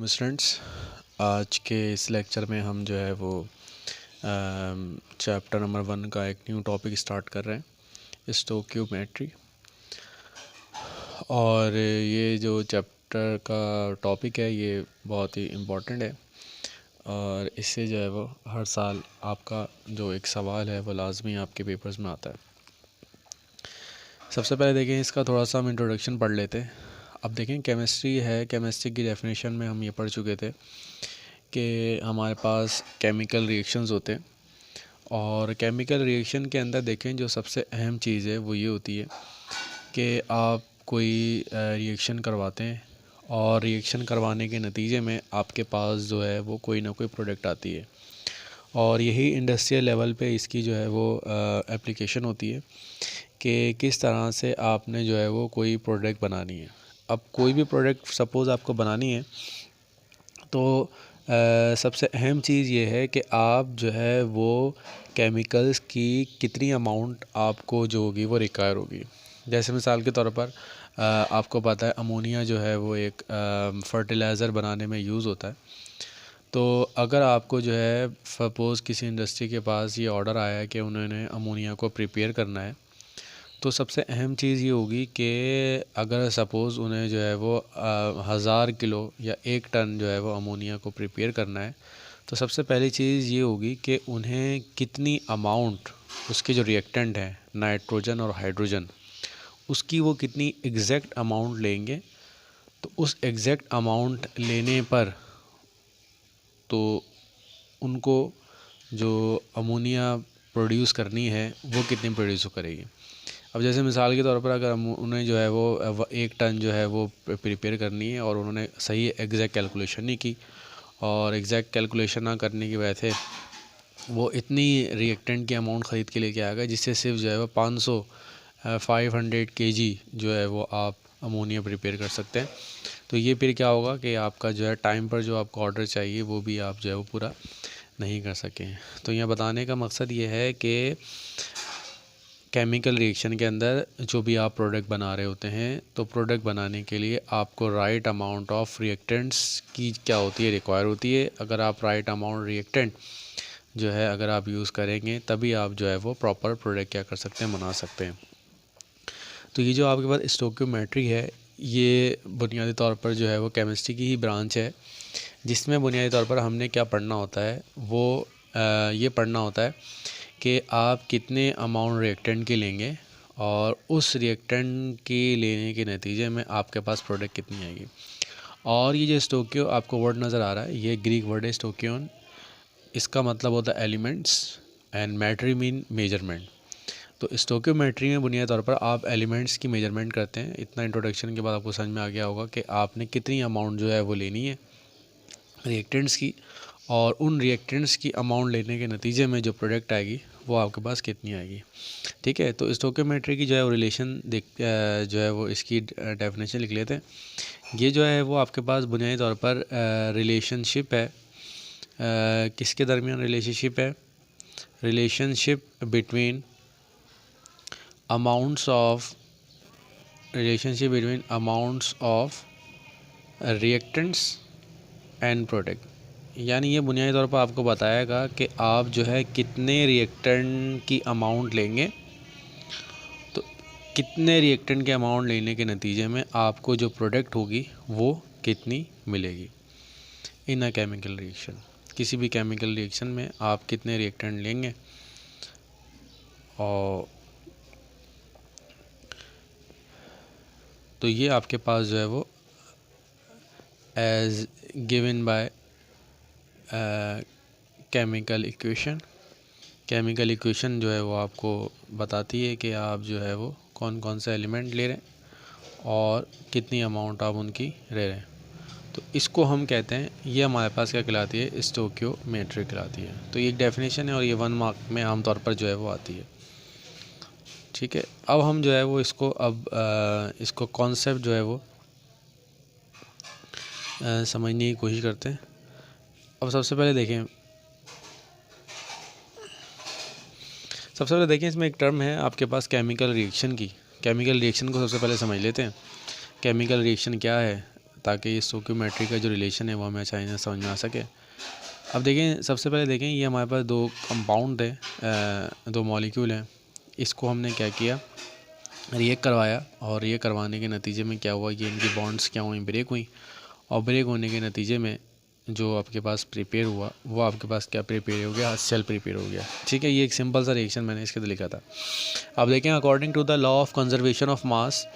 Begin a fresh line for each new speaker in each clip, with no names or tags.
वालेकुम स्टूडेंट्स। आज के इस लेक्चर में हम जो है वो चैप्टर नंबर 1 का एक न्यू टॉपिक स्टार्ट कर रहे हैं, स्टोइकियोमेट्री। और ये जो चैप्टर का टॉपिक है ये बहुत ही इम्पोर्टेंट है और इससे जो है वो हर साल आपका जो एक सवाल है वो लाजमी आपके पेपर्स में आता है। सबसे पहले देखें, इसका थोड़ा सा हम इंट्रोडक्शन पढ़ लेते हैं। अब देखें, केमिस्ट्री है, केमिस्ट्री की डेफिनेशन में हम ये पढ़ चुके थे कि हमारे पास केमिकल रिएक्शंस होते हैं और केमिकल रिएक्शन के अंदर देखें जो सबसे अहम चीज़ है वो ये होती है कि आप कोई रिएक्शन करवाते हैं और रिएक्शन करवाने के नतीजे में आपके पास जो है वो कोई ना कोई प्रोडक्ट आती है और यही इंडस्ट्रियल लेवल पे इसकी जो है वो एप्लीकेशन होती है कि किस तरह से आपने जो है वो कोई प्रोडक्ट बनानी है। अब कोई भी प्रोडक्ट सपोज़ आपको बनानी है तो सबसे अहम चीज़ ये है कि आप जो है वो केमिकल्स की कितनी अमाउंट आपको जो होगी वो रिक्वायर होगी। जैसे मिसाल के तौर पर आपको पता है अमोनिया जो है वो एक फर्टिलाइज़र बनाने में यूज़ होता है। तो अगर आपको जो है सपोज़ किसी इंडस्ट्री के पास ये ऑर्डर आया है कि उन्होंने अमोनिया को प्रिपेयर करना है, तो सबसे अहम चीज़ ये होगी कि अगर सपोज़ उन्हें जो है वो 1000 किलो या 1 टन जो है वो अमोनिया को प्रिपेयर करना है, तो सबसे पहली चीज़ ये होगी कि उन्हें कितनी अमाउंट उसके जो रिएक्टेंट हैं नाइट्रोजन और हाइड्रोजन, उसकी वो कितनी एग्जैक्ट अमाउंट लेंगे। तो उस एग्जैक्ट अमाउंट लेने पर तो उनको जो अमोनिया प्रोड्यूस करनी है वो कितनी प्रोड्यूस करेगी। अब जैसे मिसाल के तौर पर अगर उन्हें जो है वो 1 टन जो है वो प्रिपेयर करनी है और उन्होंने सही एग्जैक्ट कैलकुलेशन नहीं की और एग्जैक्ट कैलकुलेशन ना करने की वजह से वो इतनी रिएक्टेंट की अमाउंट ख़रीद के लेके आ गए जिससे सिर्फ जो है वो 500 kg जो है वो आप अमोनिया प्रिपेयर कर सकते हैं। तो ये फिर क्या होगा कि आपका जो है टाइम पर जो आपको ऑर्डर चाहिए वो भी आप जो है वो पूरा नहीं कर सकें। तो यहाँ बताने का मकसद ये है कि केमिकल रिएक्शन के अंदर जो भी आप प्रोडक्ट बना रहे होते हैं तो प्रोडक्ट बनाने के लिए आपको राइट अमाउंट ऑफ रिएक्टेंट्स की क्या होती है रिक्वायर होती है। अगर आप राइट अमाउंट रिएक्टेंट जो है अगर आप यूज़ करेंगे तभी आप जो है वो प्रॉपर प्रोडक्ट क्या कर सकते हैं, बना सकते हैं। तो ये जो आपके पास स्टोइकियोमेट्री है ये बुनियादी तौर पर जो है वो केमिस्ट्री की ही ब्रांच है जिसमें बुनियादी तौर पर हमने क्या पढ़ना होता है वो ये पढ़ना होता है कि आप कितने अमाउंट रिएक्टेंट की लेंगे और उस रिएक्टेंट की लेने के नतीजे में आपके पास प्रोडक्ट कितनी आएगी। और ये जो स्टोइकियो आपको वर्ड नज़र आ रहा है ये ग्रीक वर्ड है स्टोइकियोन। इसका मतलब होता है एलिमेंट्स एंड मैट्री मीन मेजरमेंट। तो स्टोइकियोमेट्री में बुनियादी तौर पर आप एलिमेंट्स की मेजरमेंट करते हैं। इतना इंट्रोडक्शन के बाद आपको समझ में आ गया होगा कि आपने कितनी अमाउंट जो है वो लेनी है रिएक्टेंट्स की और उन रिएक्टेंट्स की अमाउंट लेने के नतीजे में जो प्रोडक्ट आएगी वो आपके पास कितनी आएगी। ठीक है, तो स्टोइकियोमेट्री की जो है वो रिलेशन जो है वो इसकी डेफिनेशन लिख लेते हैं। ये जो है वो आपके पास बुनियादी तौर पर रिलेशनशिप है। किसके दरमियान रिलेशनशिप है? Relationship between amounts of reactants and product. यानी ये बुनियादी तौर पर आपको बताएगा कि आप जो है कितने रिएक्टेंट की अमाउंट लेंगे, तो कितने रिएक्टेंट के अमाउंट लेने के नतीजे में आपको जो प्रोडक्ट होगी वो कितनी मिलेगी। इन अ केमिकल रिएक्शन, किसी भी केमिकल रिएक्शन में आप कितने रिएक्टेंट लेंगे और तो ये आपके पास जो है वो as given by chemical equation जो है वो आपको बताती है कि आप जो है वो कौन कौन से एलिमेंट ले रहे हैं और कितनी अमाउंट आप उनकी ले रहे हैं। तो इसको हम कहते हैं, ये हमारे पास क्या कहलाती है, स्टोइकियोमेट्री कहलाती है। तो ये एक डेफिनेशन है और ये 1 मार्क में आमतौर पर जो है वो आती है। ठीक है, अब हम जो है वो इसको कॉन्सेप्ट जो है वो समझने की कोशिश करते हैं। अब सबसे पहले देखें इसमें एक टर्म है आपके पास केमिकल रिएक्शन की। केमिकल रिएक्शन को सबसे पहले समझ लेते हैं। केमिकल रिएक्शन क्या है? ताकि इस स्टोइकियोमेट्री का जो रिलेशन है वो हमें आसानी से समझ में आ सके। अब देखें, सबसे पहले देखें, ये हमारे पास दो कंपाउंड है, दो मॉलिक्यूल हैं। इसको हमने क्या किया, रिएक्ट करवाया, और रिएक्ट करवाने के नतीजे में क्या हुआ, ये इनकी बॉन्ड्स क्या हुई, ब्रेक हुई, और ब्रेक होने के नतीजे में जो आपके पास प्रिपेयर हुआ वो आपके पास क्या प्रिपेयर हो गया, सेल प्रिपेयर हो गया। ठीक है, ये एक सिंपल सा रिएक्शन मैंने इसके लिए लिखा था। अब देखें, according to the law of conservation of mass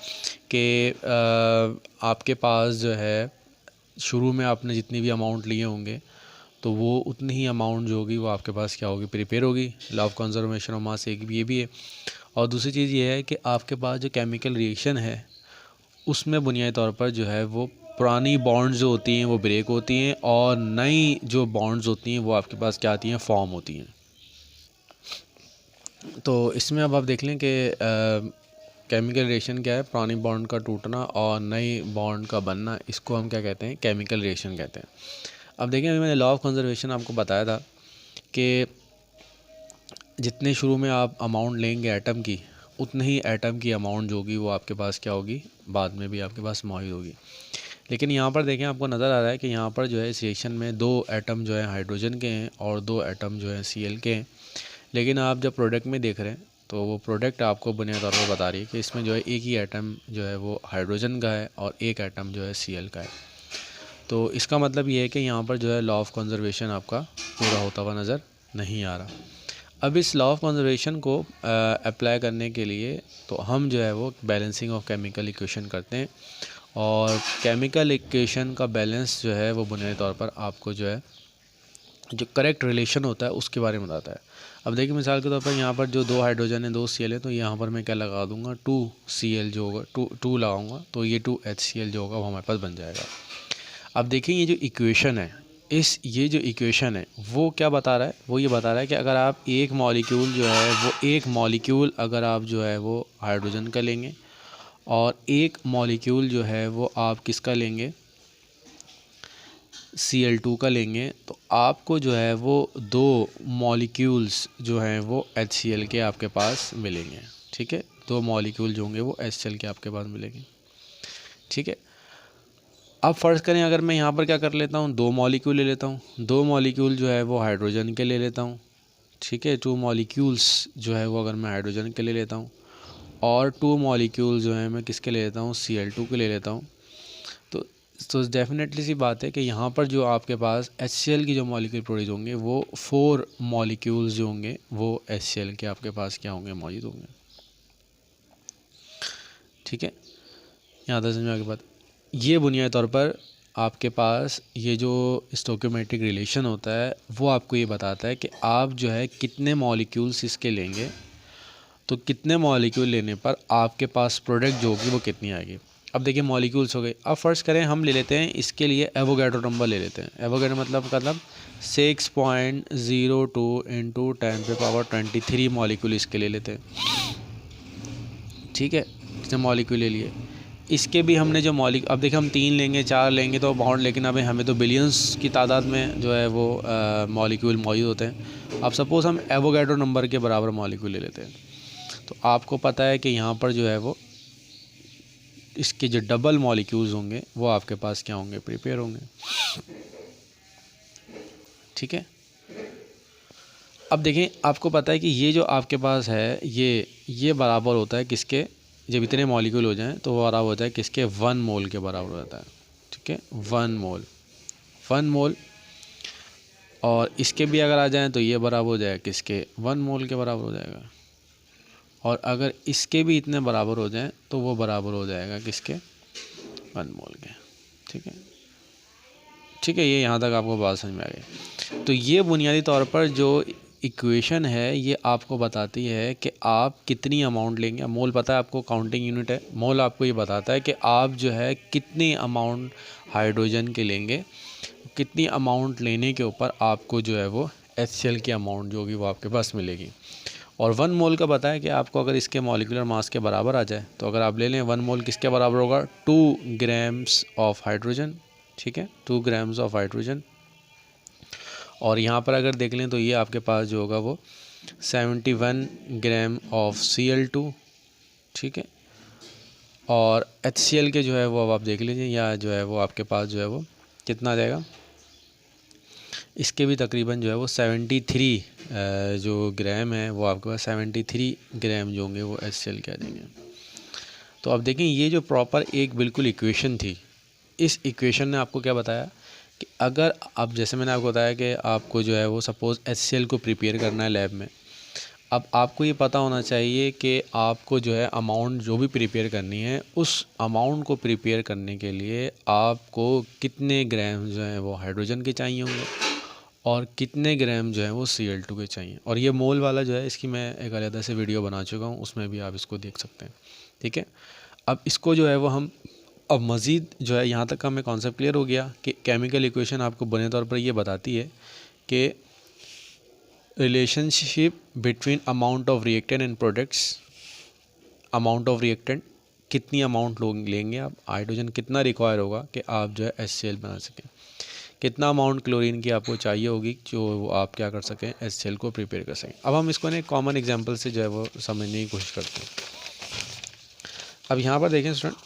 के आपके पास जो है शुरू में आपने जितनी भी अमाउंट लिए होंगे तो वो उतनी ही अमाउंट जो होगी वो आपके पास क्या होगी, प्रिपेयर होगी। लॉ ऑफ कंजर्वेशन ऑफ मास एक ये भी है। और दूसरी चीज़ ये है कि आपके पास जो केमिकल रिएक्शन है उसमें बुनियादी तौर पर जो है वो पुरानी बॉन्ड्स जो होती हैं वो ब्रेक होती हैं, और नई जो बॉन्ड्स होती हैं वो आपके पास क्या आती हैं, फॉर्म होती हैं। तो इसमें अब आप देख लें कि केमिकल रिएक्शन क्या है, पुरानी बॉन्ड का टूटना और नई बॉन्ड का बनना, इसको हम क्या कहते हैं, केमिकल रिएक्शन कहते हैं। अब देखें, अभी मैंने लॉ ऑफ कंजर्वेशन आपको बताया था कि जितने शुरू में आप अमाउंट लेंगे एटम की, उतनी ही एटम की अमाउंट जो होगी वो आपके पास क्या होगी, बाद में भी आपके पास मौजूद होगी। लेकिन यहाँ पर देखें, आपको नज़र आ रहा है कि यहाँ पर जो है इस रिएक्शन में दो एटम जो है हाइड्रोजन के हैं और दो एटम जो है Cl के हैं। लेकिन आप जब प्रोडक्ट में देख रहे हैं तो वो प्रोडक्ट आपको बुनियादी तौर पर बता रही है कि इसमें जो है एक ही एटम जो है वो हाइड्रोजन का है और एक एटम जो है Cl का है। तो इसका मतलब ये है कि यहाँ पर जो है लॉ ऑफ कंजर्वेशन आपका पूरा होता हुआ नज़र नहीं आ रहा। अब इस लॉ ऑफ कंजर्वेशन को अप्लाई करने के लिए तो हम जो है वो बैलेंसिंग ऑफ केमिकल इक्वेशन करते हैं, और केमिकल इक्वेशन का बैलेंस जो है वो बुनियादी तौर पर आपको जो है जो करेक्ट रिलेशन होता है उसके बारे में बताता है। अब देखिए, मिसाल के तौर पर यहाँ पर जो दो हाइड्रोजन है, दो Cl है, तो यहाँ पर मैं क्या लगा दूँगा, 2Cl जो होगा, टू लगाऊँगा, तो ये 2HCl जो होगा वो हमारे पास बन जाएगा। अब देखिए, ये जो इक्वेशन है, ये जो इक्वेशन है वो क्या बता रहा है, वो ये बता रहा है कि अगर आप एक मॉलिक्यूल जो है वो एक मॉलिक्यूल अगर आप जो है वो हाइड्रोजन का लेंगे और एक मॉलिक्यूल जो है वो आप किसका लेंगे, Cl2 का लेंगे, तो आपको जो है वो दो मॉलिक्यूल्स जो हैं वो HCl के आपके पास मिलेंगे। ठीक है, दो मॉलिक्यूल जो होंगे वो HCl के आपके पास मिलेंगे। ठीक है, अब फ़र्ज़ करें अगर मैं यहाँ पर क्या कर लेता हूँ, दो मॉलिक्यूल ले लेता हूँ, दो मॉलिक्यूल जो है वो हाइड्रोजन के ले लेता हूँ। ठीक है, टू मॉलिक्यूल्स जो है वो अगर मैं हाइड्रोजन के ले लेता हूँ, और टू मॉलिक्यूल जो है मैं किसके ले लेता हूँ, Cl2 के ले लेता हूँ, तो डेफिनेटली सी बात है कि यहाँ पर जो आपके पास HCl की जो मॉलिक्यूल प्रोड्यूस होंगे वो 4 मॉलिक्यूल्स जो होंगे वो HCl के आपके पास क्या होंगे, मौजूद होंगे। ठीक है, यहाँ तक समझ में आगे बात। ये बुनियादी तौर पर आपके पास ये जो स्टोइकियोमेट्रिक रिलेशन होता है वो आपको ये बताता है कि आप जो है कितने मॉलिक्यूल्स इसके लेंगे, तो कितने मॉलिक्यूल लेने पर आपके पास प्रोडक्ट जो होगी वो कितनी आएगी। अब देखिए, मॉलिक्यूल्स हो गए। अब फ़र्ज़ करें हम ले लेते हैं इसके लिए एवोगैड्रो नंबर ले लेते हैं। एवोगैड्रो मतलब 6.02 इंटू 10⁻23 मॉलिक्यूल इसके ले लेते हैं। ठीक है, इसने मॉलिक्यूल ले लिए। इसके भी हमने जो अब देखिए, हम 3 लेंगे 4 लेंगे तो बाउंड, लेकिन अभी हमें तो बिलियंस की तादाद में जो है वो मॉलिक्यूल मौजूद होते हैं। अब सपोज़ हम एवोगैड्रो नंबर के बराबर मॉलिक्यूल ले लेते हैं, तो आपको पता है कि यहाँ पर जो है वो इसके जो डबल मॉलिक्यूल्स होंगे वो आपके पास क्या होंगे, प्रिपेयर होंगे। ठीक है, अब देखें, आपको पता है कि ये जो आपके पास है ये बराबर होता है किसके, जब इतने मॉलिक्यूल हो जाएं तो वो बराबर होता है किसके, 1 मोल के बराबर होता है। ठीक है, 1 मोल, और इसके भी अगर आ जाएं तो ये बराबर हो जाएगा किसके, 1 मोल के बराबर हो जाएगा। और अगर इसके भी इतने बराबर हो जाएं तो वो बराबर हो जाएगा किसके, 1 मोल के। ठीक है, ये यहाँ तक आपको बात समझ में आ गई। तो ये बुनियादी तौर पर जो इक्वेशन है ये आपको बताती है कि आप कितनी अमाउंट लेंगे। मोल पता है आपको, काउंटिंग यूनिट है। मोल आपको ये बताता है कि आप जो है कितनी अमाउंट हाइड्रोजन के लेंगे, कितनी अमाउंट लेने के ऊपर आपको जो है वो HCl की अमाउंट जो होगी वो आपके पास मिलेगी। और 1 मोल का पता है कि आपको अगर इसके मॉलिक्यूलर मास के बराबर आ जाए, तो अगर आप ले लें 1 मोल किसके बराबर होगा, 2 ग्राम्स ऑफ हाइड्रोजन। ठीक है, 2 ग्राम्स ऑफ हाइड्रोजन। और यहाँ पर अगर देख लें तो ये आपके पास जो होगा वो 71 ग्राम ऑफ Cl2। ठीक है, और HCl के जो है वो अब आप देख लीजिए, या जो है वो आपके पास जो है वो कितना आ जाएगा, इसके भी तकरीबन जो है वो 73 जो ग्राम है वो आपके पास 73 ग्राम जो होंगे वो HCl के आ जाएंगे। तो अब देखें ये जो प्रॉपर एक बिल्कुल इक्वेशन थी, इस इक्वेशन ने आपको क्या बताया कि अगर अब जैसे मैंने आपको बताया कि आपको जो है वो सपोज़ HCl को प्रिपेयर करना है लैब में, अब आपको ये पता होना चाहिए कि आपको जो है अमाउंट जो भी प्रिपेयर करनी है, उस अमाउंट को प्रिपेयर करने के लिए आपको कितने ग्राम जो है वो हाइड्रोजन के चाहिए होंगे और कितने ग्राम जो है वो Cl2 के चाहिए। और ये मोल वाला जो है इसकी मैं एक अलग से वीडियो बना चुका हूँ, उसमें भी आप इसको देख सकते हैं। ठीक है, अब इसको जो है वो हम अब मज़ीद जो है यहाँ तक हमें कॉन्सेप्ट क्लियर हो गया कि केमिकल इक्वेशन आपको बुनियादी तौर पर ये बताती है कि relationship between amount of reactant and products, amount of reactant कितनी अमाउंट लोग लेंगे आप, हाइड्रोजन कितना रिक्वायर होगा कि आप जो है HCl बना सकें, कितना अमाउंट क्लोरीन की आपको चाहिए होगी जो आप क्या कर सकें HCl को प्रिपेयर कर सकें। अब हम इसको ना एक कॉमन एग्जांपल से जो है वो समझने की कोशिश करते हैं। अब यहाँ पर देखें स्टूडेंट,